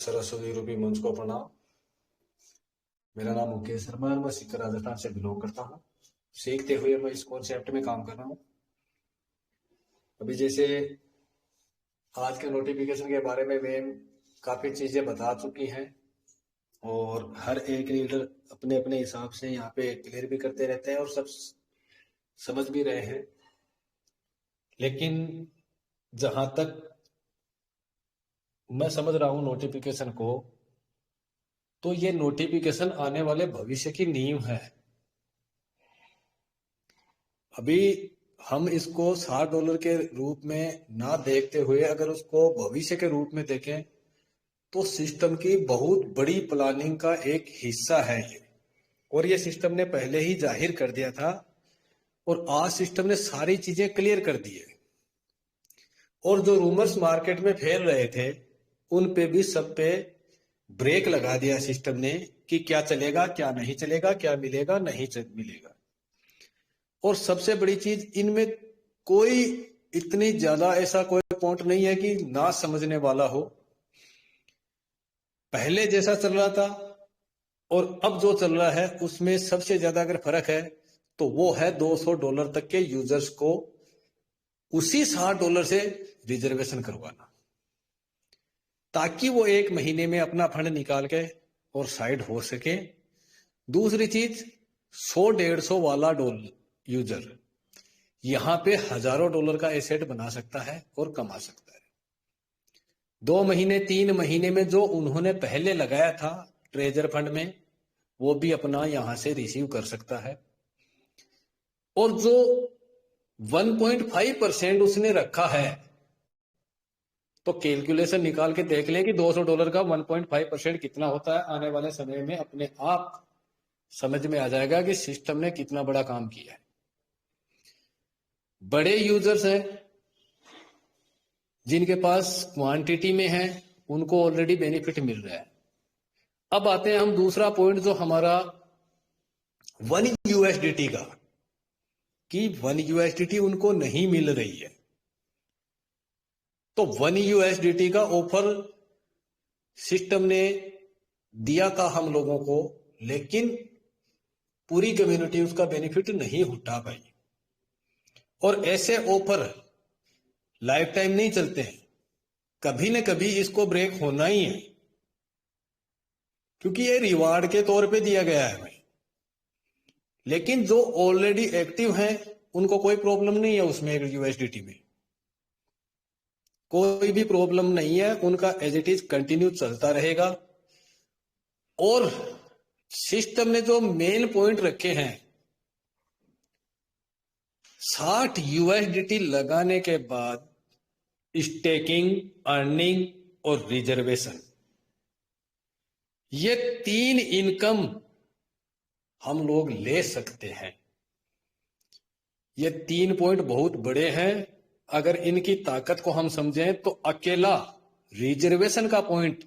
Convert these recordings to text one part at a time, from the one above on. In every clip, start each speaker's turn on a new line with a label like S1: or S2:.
S1: सरस्वती रूपी मंच को प्रणाम। मेरा नाम मुकेश शर्मा है, मैं सीकर राजस्थान से बिलोंग करता हूँ। सीखते हुए मैं इस कॉन्सेप्ट में काम कर रहा हूँ। अभी जैसे आज के नोटिफिकेशन के बारे में मैम काफी चीजें बता चुकी हैं और हर एक रीडर अपने अपने हिसाब से यहाँ पे क्लियर भी करते रहते हैं और सब समझ भी रहे हैं। लेकिन जहां तक मैं समझ रहा हूँ नोटिफिकेशन को, तो ये नोटिफिकेशन आने वाले भविष्य की नींव है। अभी हम इसको $60 के रूप में ना देखते हुए अगर उसको भविष्य के रूप में देखें तो सिस्टम की बहुत बड़ी प्लानिंग का एक हिस्सा है ये। और ये सिस्टम ने पहले ही जाहिर कर दिया था और आज सिस्टम ने सारी चीजें क्लियर कर दी है। और जो रूमर्स मार्केट में फैल रहे थे उन पे भी सब पे ब्रेक लगा दिया सिस्टम ने कि क्या चलेगा क्या नहीं चलेगा, क्या मिलेगा नहीं मिलेगा। और सबसे बड़ी चीज, इनमें कोई इतनी ज्यादा ऐसा कोई पॉइंट नहीं है कि ना समझने वाला हो। पहले जैसा चल रहा था और अब जो चल रहा है उसमें सबसे ज्यादा अगर फर्क है तो वो है $200 तक के यूजर्स को उसी $60 से रिजर्वेशन करवाना, ताकि वो एक महीने में अपना फंड निकाल के और साइड हो सके। दूसरी चीज, 100-150 वाला यूजर यहां पे हजारों डॉलर का एसेट बना सकता है और कमा सकता है। 2 महीने 3 महीने में जो उन्होंने पहले लगाया था ट्रेजर फंड में, वो भी अपना यहां से रिसीव कर सकता है। और जो 1.5% उसने रखा है, तो कैलकुलेशन निकाल के देख लें कि $200 का 1.5% कितना होता है। आने वाले समय में अपने आप समझ में आ जाएगा कि सिस्टम ने कितना बड़ा काम किया है। बड़े यूजर्स हैं जिनके पास क्वांटिटी में है, उनको ऑलरेडी बेनिफिट मिल रहा है। अब आते हैं हम दूसरा पॉइंट जो हमारा $1 का, कि $1 उनको नहीं मिल रही है। तो $1 का ऑफर सिस्टम ने दिया था हम लोगों को, लेकिन पूरी कम्युनिटी उसका बेनिफिट नहीं उठा पाई। और ऐसे ऑफर लाइफ टाइम नहीं चलते हैं, कभी न कभी इसको ब्रेक होना ही है, क्योंकि ये रिवार्ड के तौर पे दिया गया है हमें। लेकिन जो ऑलरेडी एक्टिव हैं उनको कोई प्रॉब्लम नहीं है, उसमें USDT में कोई भी प्रॉब्लम नहीं है, उनका एज इट इज कंटिन्यू चलता रहेगा। और सिस्टम ने जो मेन पॉइंट रखे हैं, $60 लगाने के बाद स्टेकिंग, अर्निंग और रिजर्वेशन, ये 3 इनकम हम लोग ले सकते हैं। ये 3 पॉइंट बहुत बड़े हैं। अगर इनकी ताकत को हम समझें तो अकेला रिजर्वेशन का पॉइंट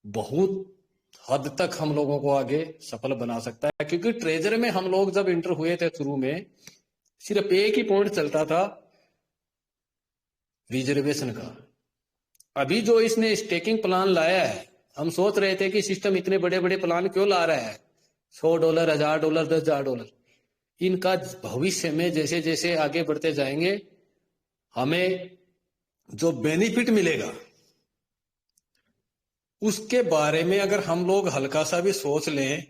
S1: बहुत हद तक हम लोगों को आगे सफल बना सकता है। क्योंकि ट्रेजर में हम लोग जब इंटर हुए थे शुरू में, सिर्फ एक ही पॉइंट चलता था रिजर्वेशन का। अभी जो इसने स्टेकिंग प्लान लाया है, हम सोच रहे थे कि सिस्टम इतने बड़े बड़े प्लान क्यों ला रहा है, $100, $1000, $10,000। इनका भविष्य में जैसे जैसे आगे बढ़ते जाएंगे हमें जो बेनिफिट मिलेगा उसके बारे में अगर हम लोग हल्का सा भी सोच लें,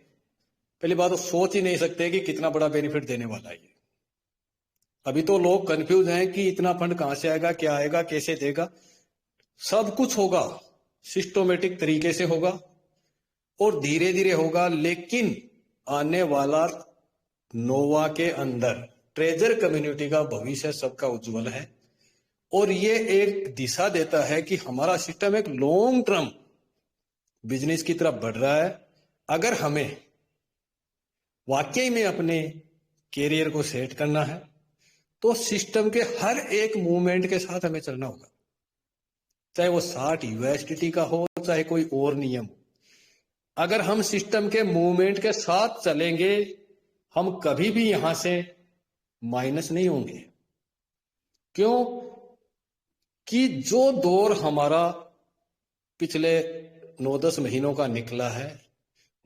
S1: पहली बात तो सोच ही नहीं सकते कि कितना बड़ा बेनिफिट देने वाला है ये। अभी तो लोग कंफ्यूज हैं कि इतना फंड कहां से आएगा, क्या आएगा, कैसे देगा। सब कुछ होगा सिस्टमेटिक तरीके से होगा और धीरे धीरे होगा। लेकिन आने वाला नोवा के अंदर ट्रेजर कम्युनिटी का भविष्य सबका उज्जवल है। और ये एक दिशा देता है कि हमारा सिस्टम एक लॉन्ग टर्म बिजनेस की तरफ बढ़ रहा है। अगर हमें वाकई में अपने कैरियर को सेट करना है तो सिस्टम के हर एक मूवमेंट के साथ हमें चलना होगा, चाहे वो $60 का हो, चाहे कोई और नियम हो। अगर हम सिस्टम के मूवमेंट के साथ चलेंगे, हम कभी भी यहां से माइनस नहीं होंगे। क्यों कि जो दौर हमारा पिछले 9-10 महीनों का निकला है,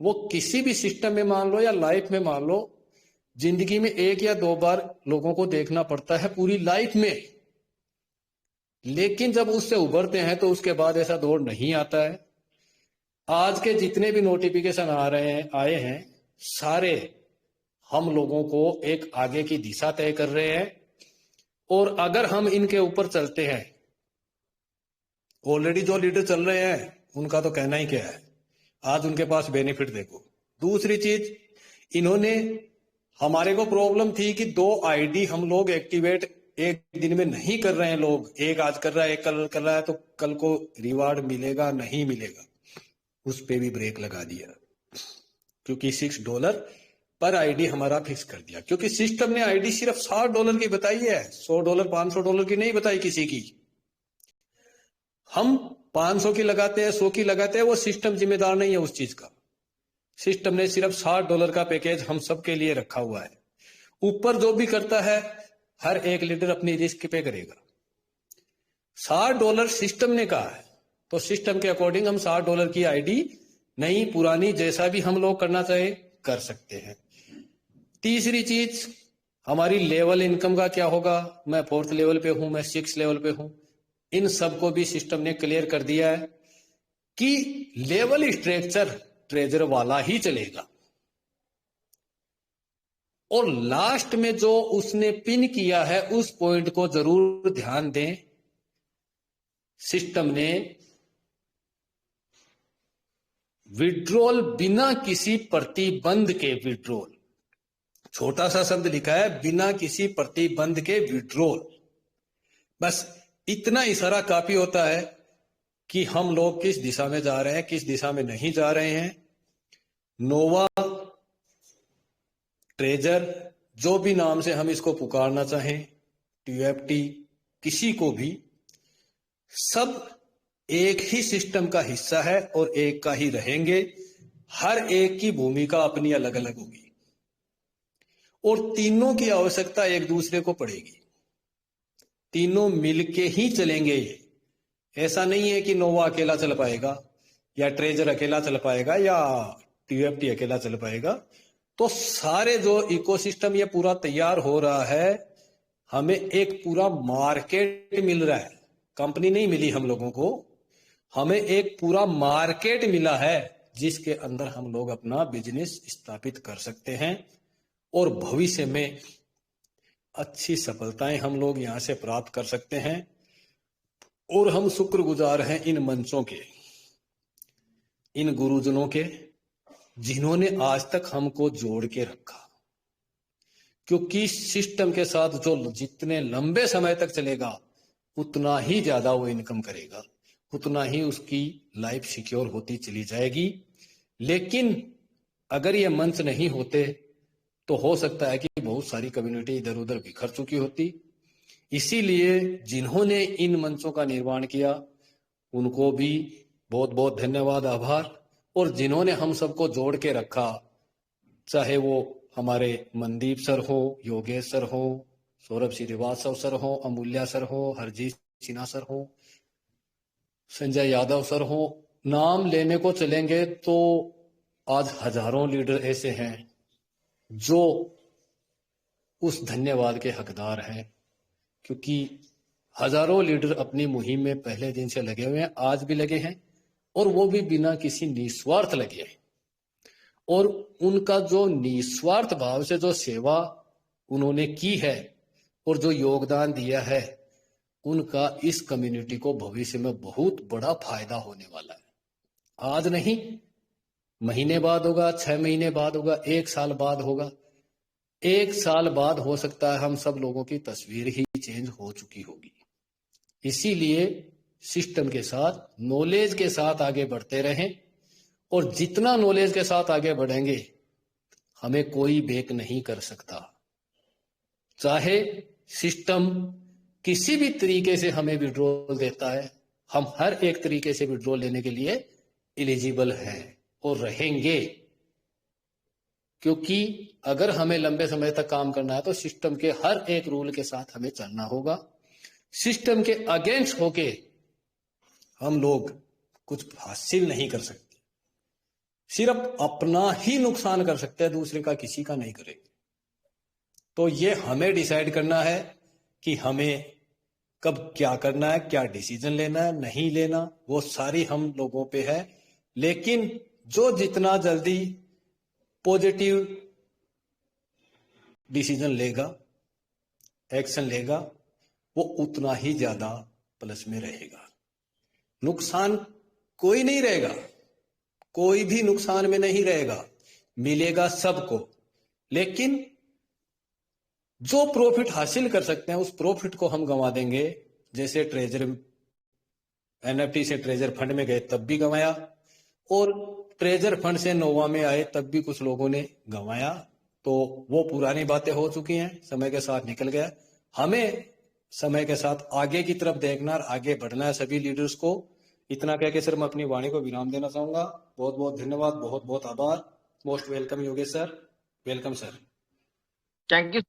S1: वो किसी भी सिस्टम में मान लो या लाइफ में मान लो, जिंदगी में 1 या 2 बार लोगों को देखना पड़ता है पूरी लाइफ में। लेकिन जब उससे उभरते हैं तो उसके बाद ऐसा दौर नहीं आता है। आज के जितने भी नोटिफिकेशन आए हैं, सारे हम लोगों को एक आगे की दिशा तय कर रहे हैं। और अगर हम इनके ऊपर चलते हैं, ऑलरेडी जो लीडर चल रहे हैं उनका तो कहना ही क्या है, आज उनके पास बेनिफिट देखो। दूसरी चीज, इन्होंने, हमारे को प्रॉब्लम थी कि 2 आईडी हम लोग एक्टिवेट एक दिन में नहीं कर रहे हैं लोग, एक आज कर रहा है एक कल कर रहा है, तो कल को रिवार्ड मिलेगा नहीं मिलेगा, उस पे भी ब्रेक लगा दिया, क्योंकि $6 पर आईडी हमारा फिक्स कर दिया। क्योंकि सिस्टम ने आईडी सिर्फ $60 की बताई है, $100 $500 की नहीं बताई किसी की। हम 500 की लगाते हैं, 100 की लगाते हैं, वो सिस्टम जिम्मेदार नहीं है उस चीज का। सिस्टम ने सिर्फ $60 का पैकेज हम सबके लिए रखा हुआ है। ऊपर जो भी करता है हर एक लीडर अपनी रिस्क पे करेगा। $60 सिस्टम ने कहा है, तो सिस्टम के अकॉर्डिंग हम $60 की आईडी नई पुरानी जैसा भी हम लोग करना चाहे कर सकते हैं। तीसरी चीज, हमारी लेवल इनकम का क्या होगा, मैं 4th लेवल पे हूं, मैं 6th लेवल पे हूं, इन सबको भी सिस्टम ने क्लियर कर दिया है कि लेवल स्ट्रक्चर ट्रेजर वाला ही चलेगा। और लास्ट में जो उसने पिन किया है उस पॉइंट को जरूर ध्यान दें। सिस्टम ने विड्रॉल बिना किसी प्रतिबंध के विड्रॉल, छोटा सा शब्द लिखा है, बिना किसी प्रतिबंध के विड्रॉल, बस इतना इशारा काफी होता है कि हम लोग किस दिशा में जा रहे हैं, किस दिशा में नहीं जा रहे हैं। नोवा ट्रेजर, जो भी नाम से हम इसको पुकारना चाहें, TFT, किसी को भी, सब एक ही सिस्टम का हिस्सा है और एक का ही रहेंगे। हर एक की भूमिका अपनी अलग अलग होगी और तीनों की आवश्यकता एक दूसरे को पड़ेगी। तीनों मिलके ही चलेंगे। ऐसा नहीं है कि नोवा अकेला चल पाएगा या ट्रेजर अकेला चल पाएगा या TFT अकेला चल पाएगा। तो सारे जो इकोसिस्टम ये पूरा तैयार हो रहा है, हमें एक पूरा मार्केट मिल रहा है। कंपनी नहीं मिली हम लोगों को, हमें एक पूरा मार्केट मिला है जिसके अंदर हम लोग अपना बिजनेस स्थापित कर सकते हैं और भविष्य में अच्छी सफलताएं हम लोग यहां से प्राप्त कर सकते हैं। और हम शुक्रगुजार हैं इन मंचों के, इन गुरुजनों के, जिन्होंने आज तक हमको जोड़ के रखा। क्योंकि सिस्टम के साथ जो जितने लंबे समय तक चलेगा उतना ही ज्यादा वो इनकम करेगा, उतना ही उसकी लाइफ सिक्योर होती चली जाएगी। लेकिन अगर ये मंच नहीं होते तो हो सकता है कि बहुत सारी कम्युनिटी इधर उधर बिखर चुकी होती। इसीलिए जिन्होंने इन मंचों का निर्माण किया उनको भी बहुत बहुत धन्यवाद, आभार। और जिन्होंने हम सबको जोड़ के रखा, चाहे वो हमारे मनदीप सर हो, योगेश सर हो, सौरभ श्रीवास्तव सर हो, अमूल्या सर हो, हरजीत सिन्हा सर हो, संजय यादव सर हो, नाम लेने को चलेंगे तो आज हजारों लीडर ऐसे हैं जो उस धन्यवाद के हकदार हैं। क्योंकि हजारों लीडर अपनी मुहिम में पहले दिन से लगे हुए हैं, आज भी लगे हैं, और वो भी बिना किसी निस्वार्थ लगे हैं। और उनका जो निस्वार्थ भाव से जो सेवा उन्होंने की है और जो योगदान दिया है, उनका इस कम्युनिटी को भविष्य में बहुत बड़ा फायदा होने वाला है। आज नहीं, महीने बाद होगा, 6 महीने बाद होगा, 1 साल बाद होगा। 1 साल बाद हो सकता है हम सब लोगों की तस्वीर ही चेंज हो चुकी होगी। इसीलिए सिस्टम के साथ, नॉलेज के साथ आगे बढ़ते रहें। और जितना नॉलेज के साथ आगे बढ़ेंगे हमें कोई बेक नहीं कर सकता। चाहे सिस्टम किसी भी तरीके से हमें विड्रॉल देता है, हम हर एक तरीके से विड्रॉल लेने के लिए एलिजिबल हैं और रहेंगे। क्योंकि अगर हमें लंबे समय तक काम करना है तो सिस्टम के हर एक रूल के साथ हमें चलना होगा। सिस्टम के अगेंस्ट होके हम लोग कुछ हासिल नहीं कर सकते, सिर्फ अपना ही नुकसान कर सकते हैं, दूसरे का किसी का नहीं करेंगे। तो ये हमें डिसाइड करना है कि हमें कब क्या करना है, क्या डिसीजन लेना है, नहीं लेना, वो सारी हम लोगों पे है। लेकिन जो जितना जल्दी पॉजिटिव डिसीजन लेगा, एक्शन लेगा, वो उतना ही ज्यादा प्लस में रहेगा। नुकसान कोई नहीं रहेगा, कोई भी नुकसान में नहीं रहेगा, मिलेगा सबको। लेकिन जो प्रॉफिट हासिल कर सकते हैं उस प्रॉफिट को हम गंवा देंगे। जैसे ट्रेजर एनएफटी से ट्रेजर फंड में गए तब भी गंवाया, और ट्रेजर फंड से नोवा में आए तब भी कुछ लोगों ने गंवाया। तो वो पुरानी बातें हो चुकी हैं, समय के साथ निकल गया। हमें समय के साथ आगे की तरफ देखना और आगे बढ़ना है सभी लीडर्स को। इतना कह के सर मैं अपनी वाणी को विराम देना चाहूंगा। बहुत बहुत धन्यवाद, बहुत बहुत आभार। Most welcome Yogesh sir, welcome sir.
S2: Thank you.